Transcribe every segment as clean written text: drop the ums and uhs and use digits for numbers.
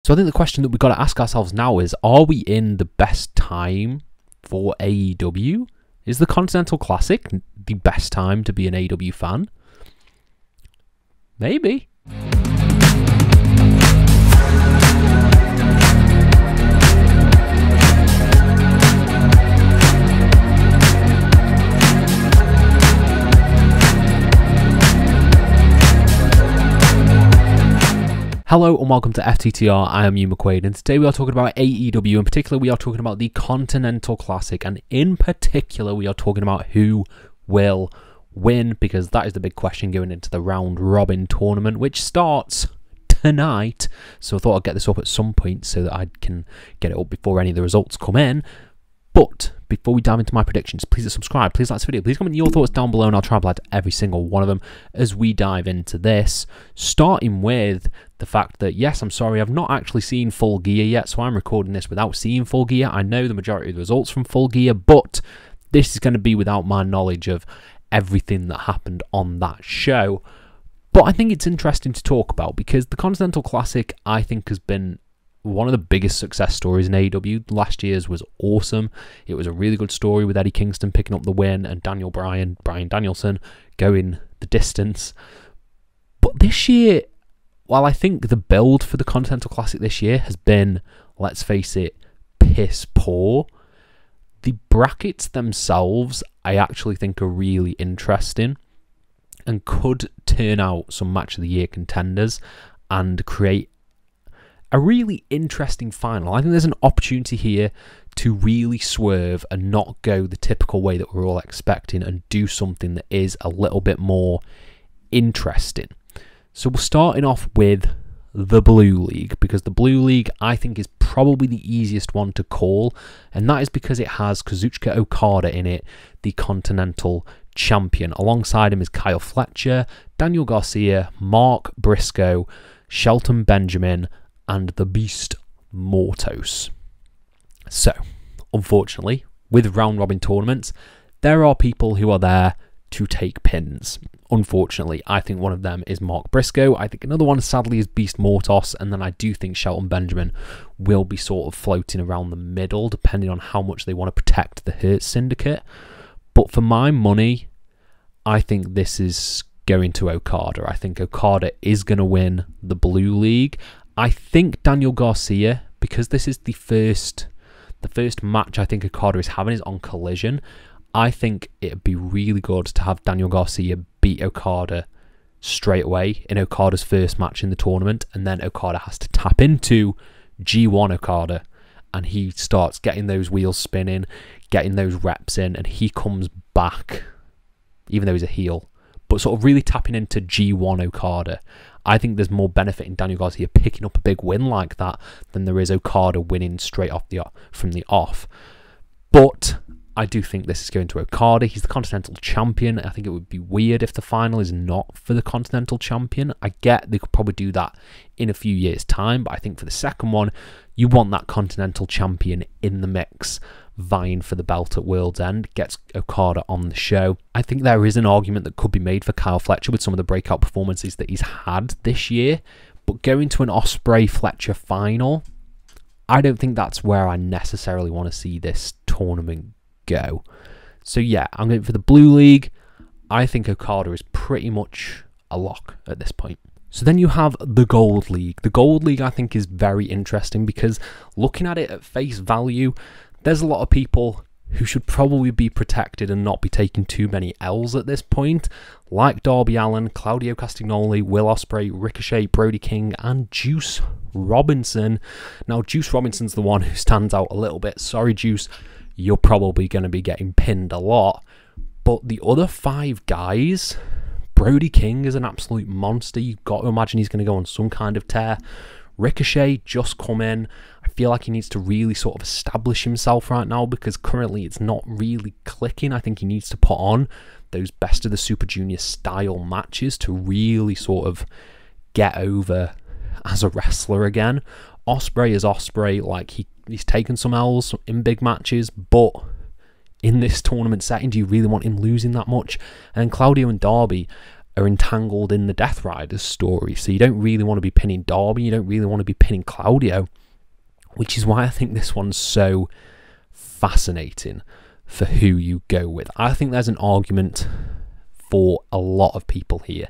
So I think the question that we've got to ask ourselves now is, are we in the best time for AEW? Is the Continental Classic the best time to be an AEW fan? Maybe. Hello and welcome to FTTR, I am Hugh McQuaid, and today we are talking about AEW. In particular, we are talking about the Continental Classic, and in particular, we are talking about who will win, because that is the big question going into the round-robin tournament, which starts tonight. So I thought I'd get this up at some point so that I can get it up before any of the results come in. But before we dive into my predictions, please subscribe, please like this video, please comment your thoughts down below, and I'll try and reply to every single one of them as we dive into this. Starting with the fact that, yes, I'm sorry, I've not actually seen Full Gear yet, so I'm recording this without seeing Full Gear. I know the majority of the results from Full Gear, but this is going to be without my knowledge of everything that happened on that show. But I think it's interesting to talk about, because the Continental Classic, I think, has been one of the biggest success stories in AEW. Last year's was awesome. It was a really good story with Eddie Kingston picking up the win and Brian Danielson going the distance. But this year, while I think the build for the Continental Classic this year has been, let's face it, piss poor, the brackets themselves I actually think are really interesting and could turn out some match of the year contenders and create a really interesting final. I think there's an opportunity here to really swerve and not go the typical way that we're all expecting and do something that is a little bit more interesting. So we're starting off with the Blue League, because the Blue League I think is probably the easiest one to call, and that is because it has Kazuchika Okada in it, the Continental Champion. Alongside him is Kyle Fletcher, Daniel Garcia, Mark Briscoe, Shelton Benjamin, and the Beast Mortos. So, unfortunately, with round-robin tournaments, there are people who are there to take pins. Unfortunately, I think one of them is Mark Briscoe. I think another one, sadly, is Beast Mortos, and then I do think Shelton Benjamin will be sort of floating around the middle, depending on how much they want to protect the Hurt Syndicate. But for my money, I think this is going to Okada. I think Okada is going to win the Blue League. I think Daniel Garcia, because this is the first match I think Okada is having is on Collision, I think it'd be really good to have Daniel Garcia beat Okada straight away in Okada's first match in the tournament, and then Okada has to tap into G1 Okada, and he starts getting those wheels spinning, getting those reps in, and he comes back, even though he's a heel, but sort of really tapping into G1 Okada. I think there's more benefit in Daniel Garcia picking up a big win like that than there is Okada winning straight off from the off. But I do think this is going to Okada. He's the Continental Champion. I think it would be weird if the final is not for the Continental Champion. I get they could probably do that in a few years' time, but I think for the second one, you want that Continental Champion in the mix, vying for the belt at World's End, gets Okada on the show. I think there is an argument that could be made for Kyle Fletcher with some of the breakout performances that he's had this year, but going to an Ospreay-Fletcher final, I don't think that's where I necessarily want to see this tournament go. So yeah, I'm going for the Blue League. I think Okada is pretty much a lock at this point. So then you have the Gold League. The Gold League I think is very interesting, because looking at it at face value, there's a lot of people who should probably be protected and not be taking too many L's at this point, like Darby Allin, Claudio Castagnoli, Will Ospreay, Ricochet, Brody King, and Juice Robinson. Now, Juice Robinson's the one who stands out a little bit. Sorry, Juice, you're probably going to be getting pinned a lot. But the other 5 guys, Brody King is an absolute monster. You've got to imagine he's going to go on some kind of tear. Ricochet just come in. I feel like he needs to really sort of establish himself right now, because currently it's not really clicking. I think he needs to put on those Best of the Super Junior style matches to really sort of get over as a wrestler again. Ospreay is Ospreay. Like, he's taken some L's in big matches, but in this tournament setting, do you really want him losing that much? And then Claudio and Darby are entangled in the Death Riders story. So you don't really want to be pinning Darby, you don't really want to be pinning Claudio, which is why I think this one's so fascinating for who you go with. I think there's an argument for a lot of people here.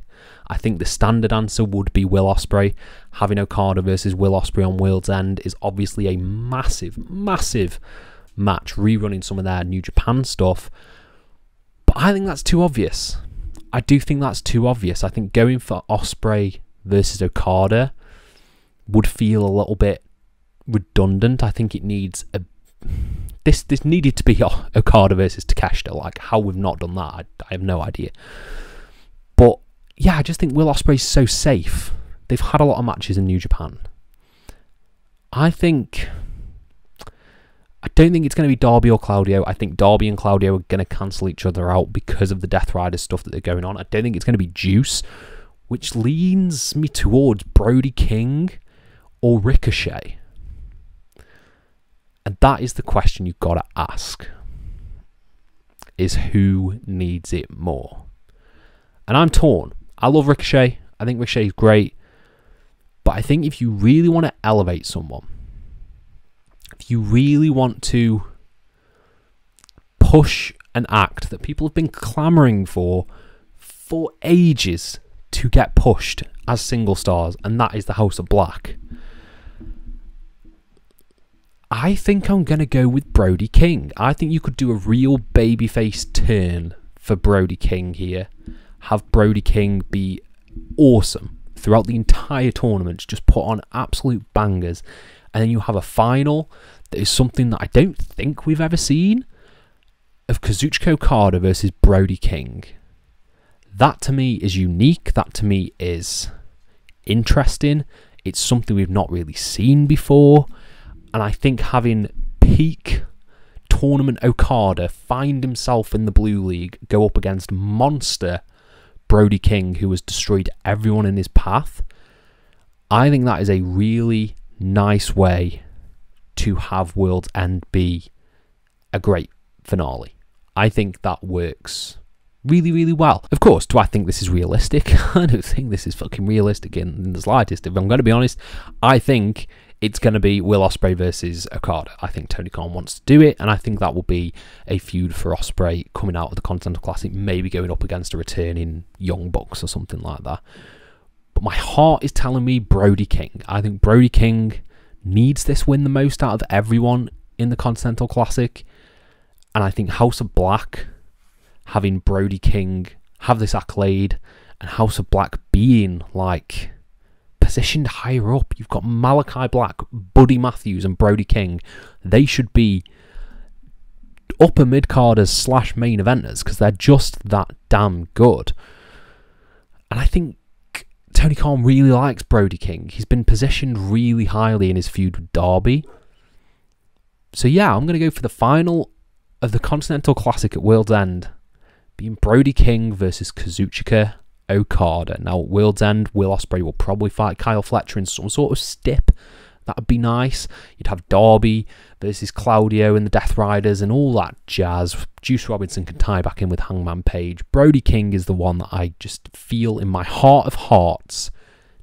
I think the standard answer would be Will Ospreay. Having Okada versus Will Ospreay on World's End is obviously a massive, massive match, rerunning some of their New Japan stuff. But I think that's too obvious. I do think that's too obvious. I think going for Ospreay versus Okada would feel a little bit redundant. I think it needs a... This needed to be Okada versus Takeshita. Like, how we've not done that, I have no idea. But, yeah, I just think Will Ospreay's so safe. They've had a lot of matches in New Japan. I don't think it's going to be Darby or Claudio. I think Darby and Claudio are going to cancel each other out because of the Death Rider stuff that they're going on. I don't think it's going to be Juice, which leans me towards Brody King or Ricochet. And that is the question you've got to ask, is who needs it more? And I'm torn. I love Ricochet. I think Ricochet is great. But I think if you really want to elevate someone, if you really want to push an act that people have been clamouring for ages to get pushed as single stars, and that is the House of Black, I think I'm going to go with Brody King. I think you could do a real babyface turn for Brody King here. Have Brody King be awesome throughout the entire tournament, just put on absolute bangers. And then you have a final that is something that I don't think we've ever seen, of Kazuchika Okada versus Brody King. That to me is unique. That to me is interesting. It's something we've not really seen before. And I think having peak tournament Okada find himself in the Blue League, go up against monster Brody King, who has destroyed everyone in his path, I think that is a really nice way to have World's End be a great finale. I think that works really, really well. Of course, do I think this is realistic? I don't think this is fucking realistic in the slightest. If I'm going to be honest, I think it's going to be Will Ospreay versus Okada. I think Tony Khan wants to do it, and I think that will be a feud for Ospreay coming out of the Continental Classic, maybe going up against a returning Young Bucks or something like that. But my heart is telling me Brody King. I think Brody King needs this win the most out of everyone in the Continental Classic, and I think House of Black, having Brody King have this accolade, and House of Black being like positioned higher up. You've got Malachi Black, Buddy Matthews and Brody King. They should be upper mid-carders / main eventers because they're just that damn good. And I think Tony Khan really likes Brody King. He's been positioned really highly in his feud with Darby. So yeah, I'm going to go for the final of the Continental Classic at World's End being Brody King versus Kazuchika Okada. Now, at World's End, Will Ospreay will probably fight Kyle Fletcher in some sort of stip. That would be nice. You'd have Darby versus Claudio and the Death Riders and all that jazz. Juice Robinson can tie back in with Hangman Page. Brody King is the one that I just feel in my heart of hearts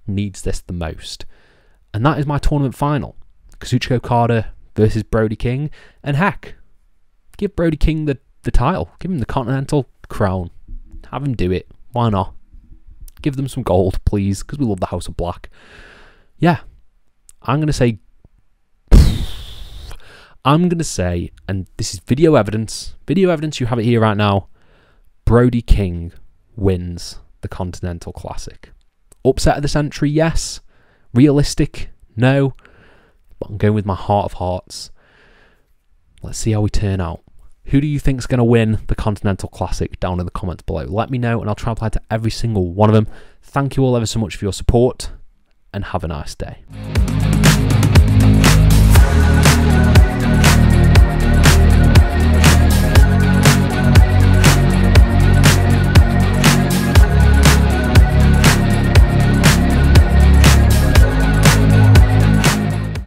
needs this the most. And that is my tournament final. Kazuchika Okada versus Brody King. And heck, give Brody King the title. Give him the Continental crown. Have him do it. Why not? Give them some gold, please, because we love the House of Black. Yeah, I'm going to say, and this is video evidence, you have it here right now, Brody King wins the Continental Classic. Upset of the century, yes. Realistic, no. But I'm going with my heart of hearts. Let's see how we turn out. Who do you think is going to win the Continental Classic? Down in the comments below. Let me know and I'll try and reply to every single one of them. Thank you all ever so much for your support and have a nice day.